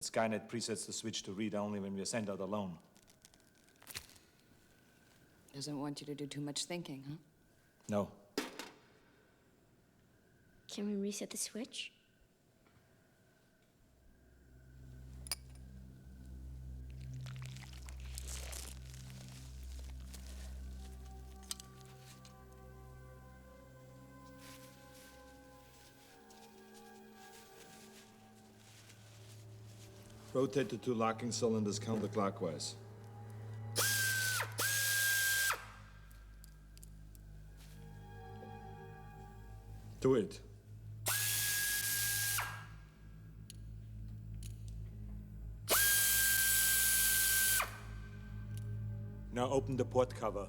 Skynet presets the switch to read only when we're sent out alone. Doesn't want you to do too much thinking, huh? No. Can we reset the switch? Rotate the two locking cylinders counterclockwise. Do it. Now open the port cover.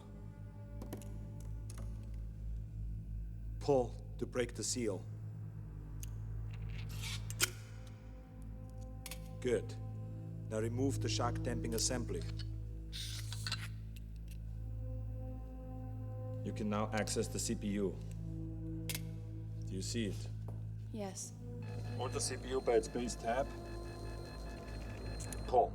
Pull to break the seal. Good. Now remove the shock damping assembly. You can now access the CPU. Do you see it? Yes. Hold the CPU by its base tab. Pull.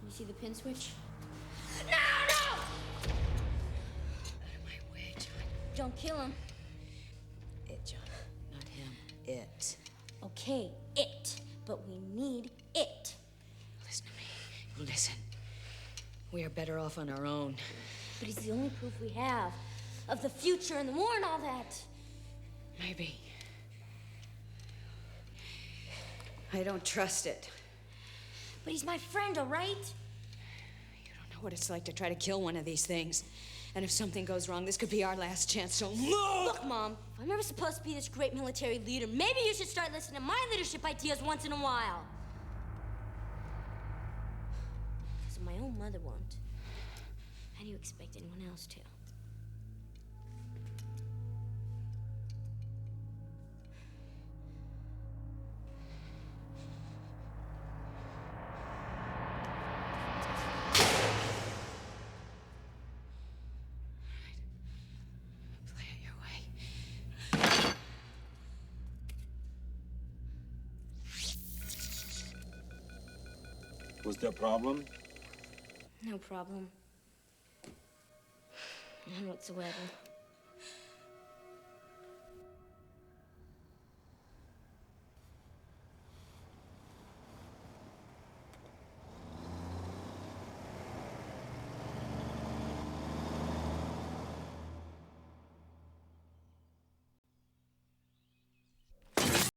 You see the pin switch? No! Out of my way, John. Don't kill him. It, John. Not him. It. Okay, it. But we need it. Listen to me. Listen. We are better off on our own. But he's the only proof we have of the future and the war and all that. Maybe. I don't trust it. But he's my friend, all right? You don't know what it's like to try to kill one of these things. And if something goes wrong, this could be our last chance, so move! Look, Mom, if I'm ever supposed to be this great military leader, maybe you should start listening to my leadership ideas once in a while. Because if my own mother won't, how do you expect anyone else to? Play it your way. Was there a problem? No problem. None whatsoever.